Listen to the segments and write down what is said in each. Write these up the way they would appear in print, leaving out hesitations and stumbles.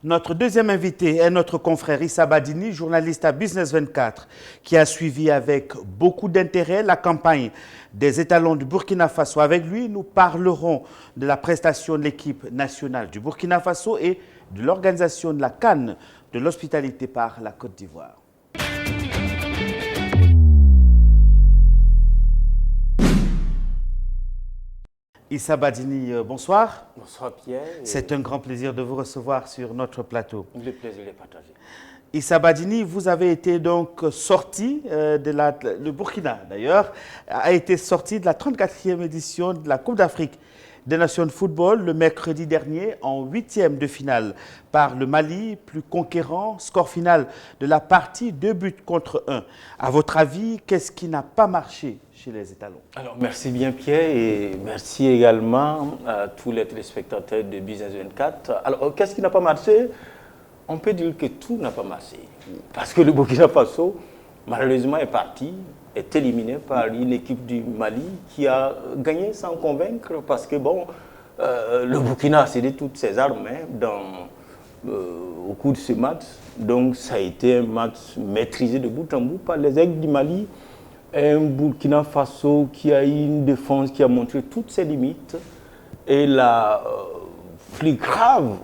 Notre deuxième invité est notre confrère Issa Badini, journaliste à Business 24, qui a suivi avec beaucoup d'intérêt la campagne des étalons du Burkina Faso. Avec lui, nous parlerons de la prestation de l'équipe nationale du Burkina Faso et de l'organisation de la CAN de l'hospitalité par la Côte d'Ivoire. Issa Badini, bonsoir. Bonsoir Pierre. C'est un grand plaisir de vous recevoir sur notre plateau. Le plaisir est partagé. Issa Badini, vous avez été donc sorti le Burkina d'ailleurs, a été sorti de la 34e édition de la Coupe d'Afrique des Nations de football le mercredi dernier en 8e de finale par le Mali, plus conquérant, score final de la partie 2-1. À votre avis, qu'est-ce qui n'a pas marché chez les étalons? Alors merci bien Pierre et merci également à tous les téléspectateurs de Business 24. Alors qu'est-ce qui n'a pas marché? On peut dire que tout n'a pas marché parce que le Burkina Faso malheureusement est parti, est éliminé par une équipe du Mali qui a gagné sans convaincre parce que bon, le Burkina a cédé toutes ses armes au cours de ce match. Donc ça a été un match maîtrisé de bout en bout par les aigles du Mali. Un Burkina Faso qui a eu une défense qui a montré toutes ses limites. Et la plus grave,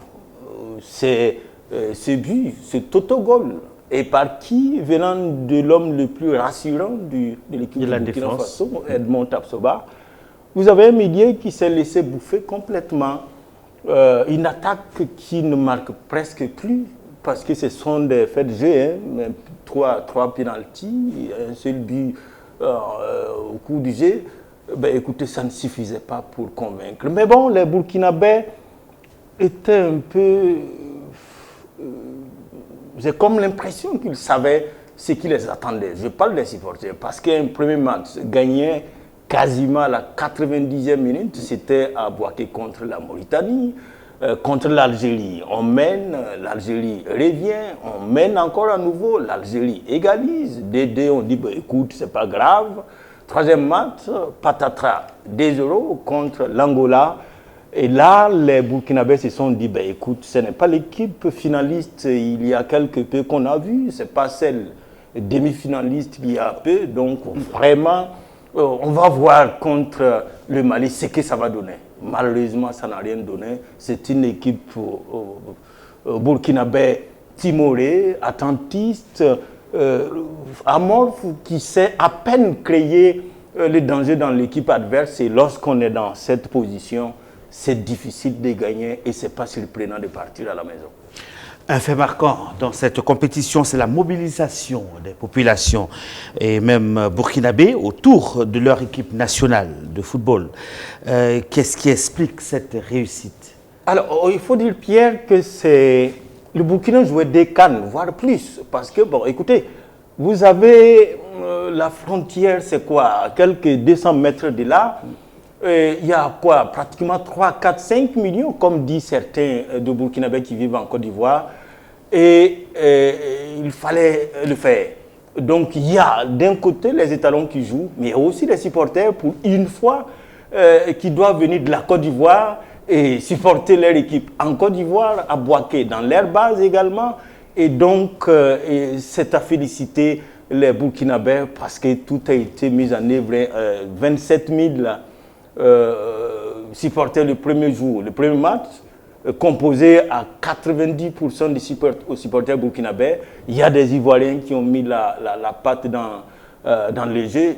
c'est ce but, ce autogol. Et par qui? Venant de l'homme le plus rassurant de l'équipe du Burkina Faso, Edmond Tapsoba. Vous avez un milieu qui s'est laissé bouffer complètement. Une attaque qui ne marque presque plus parce que ce sont des faits de jeu. Trois pénaltys, un seul but au cours du jeu. Ben, écoutez, ça ne suffisait pas pour convaincre. Mais bon, les Burkinabés étaient un peu... J'ai comme l'impression qu'ils savaient ce qui les attendait. Je parle des supporters parce qu'un premier match gagné quasiment à la 90e minute, c'était à Bouaké contre la Mauritanie, contre l'Algérie. On mène, l'Algérie revient, on mène encore à nouveau, l'Algérie égalise. Dédé, on dit, bah, écoute, c'est pas grave. Troisième match, patatras, 2-0 contre l'Angola. Et là, les Burkinabés se sont dit, ben, écoute, ce n'est pas l'équipe finaliste il y a quelque peu qu'on a vu, ce n'est pas celle demi-finaliste il y a peu. Donc, vraiment, on va voir contre le Mali ce que ça va donner. Malheureusement, ça n'a rien donné. C'est une équipe burkinabé timorée, attentiste, amorphe, qui sait à peine créer le danger dans l'équipe adverse. Et lorsqu'on est dans cette position, c'est difficile de gagner et ce n'est pas surprenant de partir à la maison. Un fait marquant dans cette compétition, c'est la mobilisation des populations et même burkinabés autour de leur équipe nationale de football. Qu'est-ce qui explique cette réussite? Alors, il faut dire, Pierre, que le Burkina jouait des CAN, voire plus. Parce que, bon, écoutez, vous avez la frontière, c'est quoi? À quelques 200 mètres de là. Il y a quoi? Pratiquement 3, 4, 5 millions, comme disent certains de Burkinabés qui vivent en Côte d'Ivoire. Et il fallait le faire. Donc il y a d'un côté les étalons qui jouent, mais il y a aussi les supporters pour une fois qui doivent venir de la Côte d'Ivoire et supporter leur équipe en Côte d'Ivoire, à Bouaké, dans leur base également. Et donc c'est à féliciter les Burkinabés parce que tout a été mis en œuvre. 27 000 supporters le premier jour, le premier match, composé à 90% des supporters burkinabés. Il y a des Ivoiriens qui ont mis la patte dans les jeux.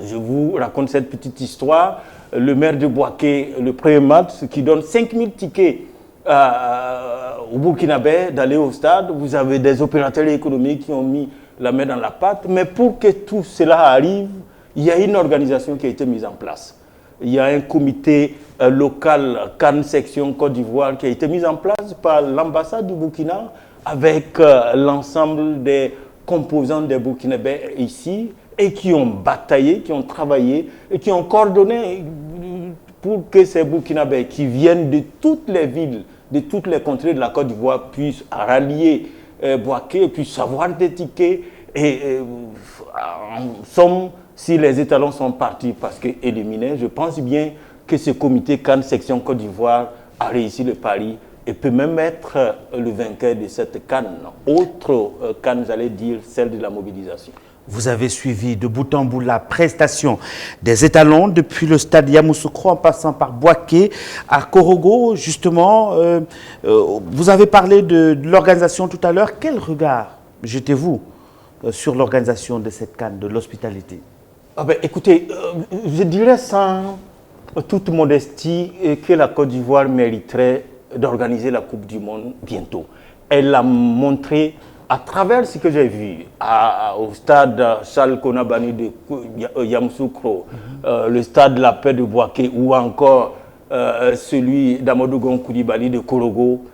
Je vous raconte cette petite histoire. Le maire de Bouaké, le premier match, qui donne 5000 tickets aux Burkinabés d'aller au stade. Vous avez des opérateurs économiques qui ont mis la main dans la pâte. Mais pour que tout cela arrive, il y a une organisation qui a été mise en place. Il y a un comité local, CAN Section Côte d'Ivoire, qui a été mis en place par l'ambassade du Burkina avec l'ensemble des composants des Burkinabés ici et qui ont bataillé, qui ont travaillé et qui ont coordonné pour que ces Burkinabés qui viennent de toutes les villes, de toutes les contrées de la Côte d'Ivoire puissent rallier Bouaké, puissent avoir des tickets et en somme, si les étalons sont partis parce qu'éliminés, je pense bien que ce comité CAN Section Côte d'Ivoire a réussi le pari et peut même être le vainqueur de cette CAN. Autre CAN, j'allais dire, celle de la mobilisation. Vous avez suivi de bout en bout la prestation des étalons depuis le stade Yamoussoukro en passant par Bouaké à Korogo, justement. Vous avez parlé de l'organisation tout à l'heure. Quel regard jetez-vous sur l'organisation de cette CAN, de l'hospitalité? Écoutez, je dirais sans toute modestie que la Côte d'Ivoire mériterait d'organiser la Coupe du Monde bientôt. Elle l'a montré à travers ce que j'ai vu au stade Charles Konabani de Yamoussoukro, le stade La Paix de Bouaké ou encore celui d'Amadou Gon Coulibaly de Korogo,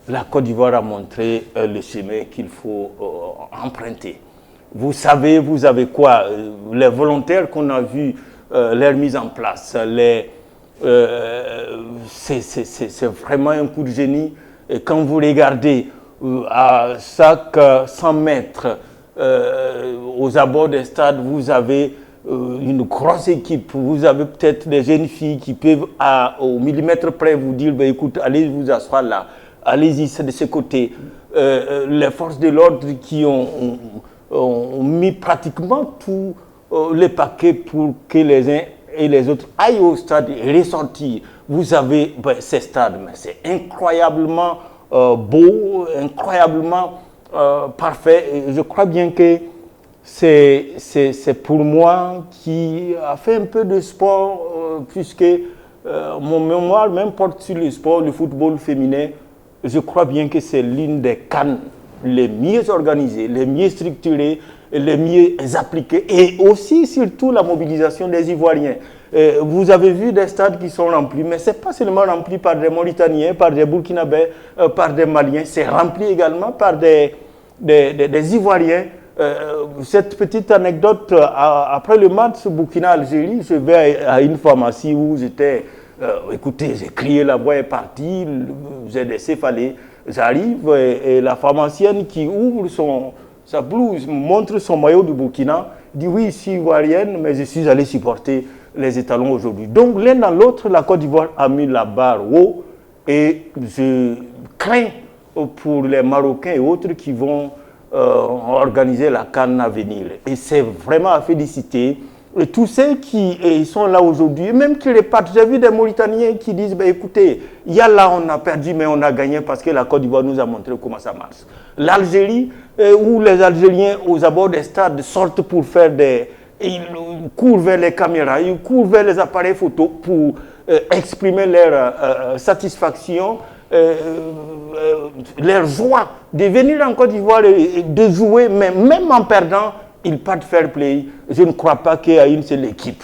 la Côte d'Ivoire a montré le chemin qu'il faut emprunter. Vous savez, vous avez quoi? Les volontaires qu'on a vus, leur mise en place, c'est vraiment un coup de génie. Et quand vous regardez à chaque 100 mètres aux abords des stades, vous avez une grosse équipe. Vous avez peut-être des jeunes filles qui peuvent au millimètre près vous dire écoute, allez vous asseoir là, allez-y, c'est de ce côté. Les forces de l'ordre qui ont mis pratiquement tous les paquets pour que les uns et les autres aillent au stade et ressortir. Vous avez ces stades, mais c'est incroyablement beau, incroyablement parfait. Et je crois bien que c'est pour moi qui a fait un peu de sport, puisque mon mémoire même porte sur le sport, le football féminin. Je crois bien que c'est l'une des CAN les mieux organisées, les mieux structurées, les mieux appliquées, et aussi surtout la mobilisation des Ivoiriens. Vous avez vu des stades qui sont remplis, mais ce n'est pas seulement rempli par des Mauritaniens, par des Burkinabés, par des Maliens, c'est rempli également par des Ivoiriens. Cette petite anecdote, après le match Burkina-Algérie, je vais à une pharmacie où j'étais, écoutez, j'ai crié, la voix est partie, j'ai des céphalées, j'arrive et la pharmacienne qui ouvre sa blouse, montre son maillot du Burkina, dit oui, je suis ivoirienne, mais je suis allé supporter les étalons aujourd'hui. Donc l'un dans l'autre, la Côte d'Ivoire a mis la barre haut et je crains pour les Marocains et autres qui vont organiser la CAN à venir. Et c'est vraiment à féliciter. Et tous ceux qui sont là aujourd'hui, même qui repartent, j'ai vu des Mauritaniens qui disent, écoutez, il y a là on a perdu, mais on a gagné parce que la Côte d'Ivoire nous a montré comment ça marche. L'Algérie, où les Algériens aux abords des stades sortent pour faire ils courent vers les caméras, ils courent vers les appareils photo pour exprimer leur satisfaction, leur joie de venir en Côte d'Ivoire et de jouer, mais même en perdant, ils partent fair play. Je ne crois pas qu'il y a une seule équipe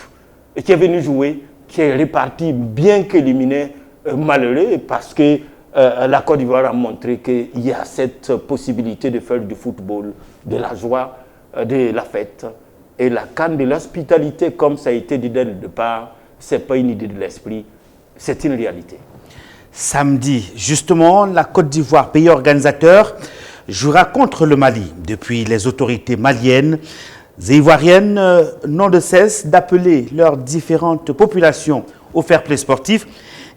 qui est venue jouer, qui est repartie bien qu'éliminée, malheureux, parce que la Côte d'Ivoire a montré qu'il y a cette possibilité de faire du football, de la joie, de la fête. Et la CAN de l'hospitalité, comme ça a été dit dès le départ, ce n'est pas une idée de l'esprit, c'est une réalité. Samedi, justement, la Côte d'Ivoire, pays organisateur, jouera contre le Mali. Depuis, les autorités maliennes et ivoiriennes n'ont de cesse d'appeler leurs différentes populations au fair play sportif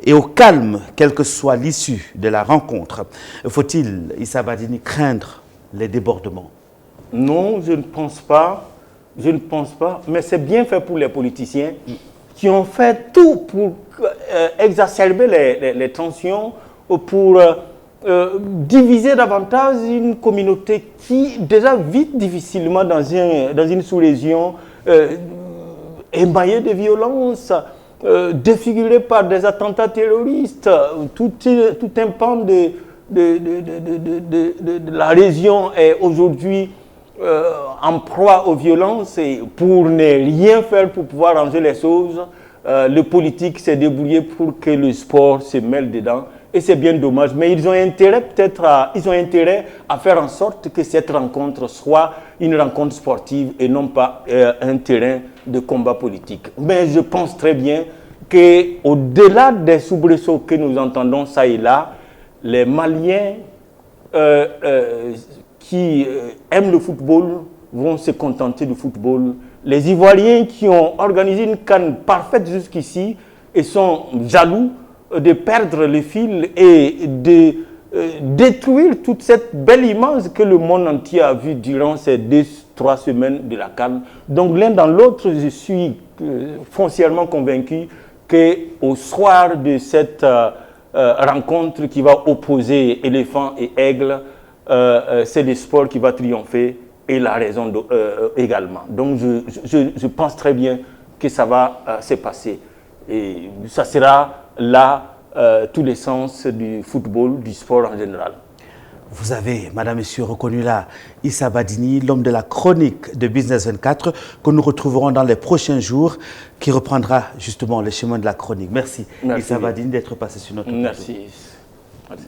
et au calme, quelle que soit l'issue de la rencontre. Faut-il, Issa Badini, craindre les débordements? Non, je ne pense pas. Je ne pense pas. Mais c'est bien fait pour les politiciens qui ont fait tout pour exacerber les tensions, pour diviser davantage une communauté qui déjà vit difficilement dans une sous-région émaillée de violence, défigurée par des attentats terroristes. Tout un pan de la région est aujourd'hui en proie aux violences, et pour ne rien faire pour pouvoir ranger les choses, le politique s'est débrouillé pour que le sport se mêle dedans. Et c'est bien dommage, mais ils ont intérêt à faire en sorte que cette rencontre soit une rencontre sportive et non pas un terrain de combat politique. Mais je pense très bien qu'au-delà des soubresauts que nous entendons ça et là, les Maliens qui aiment le football vont se contenter du football. Les Ivoiriens qui ont organisé une CAN parfaite jusqu'ici et sont jaloux de perdre le fil et de détruire toute cette belle image que le monde entier a vue durant ces 2-3 semaines de la CAN. Donc l'un dans l'autre, je suis foncièrement convaincu qu'au soir de cette rencontre qui va opposer éléphant et aigle, c'est le sport qui va triompher et la raison également. Donc je pense très bien que ça va se passer. Et ça sera là tous les sens du football, du sport en général. Vous avez, madame, monsieur, reconnu là Issa Badini, l'homme de la chronique de Business 24, que nous retrouverons dans les prochains jours, qui reprendra justement le chemin de la chronique. Merci, Issa Badini, d'être passé sur notre plateau. Merci. Merci.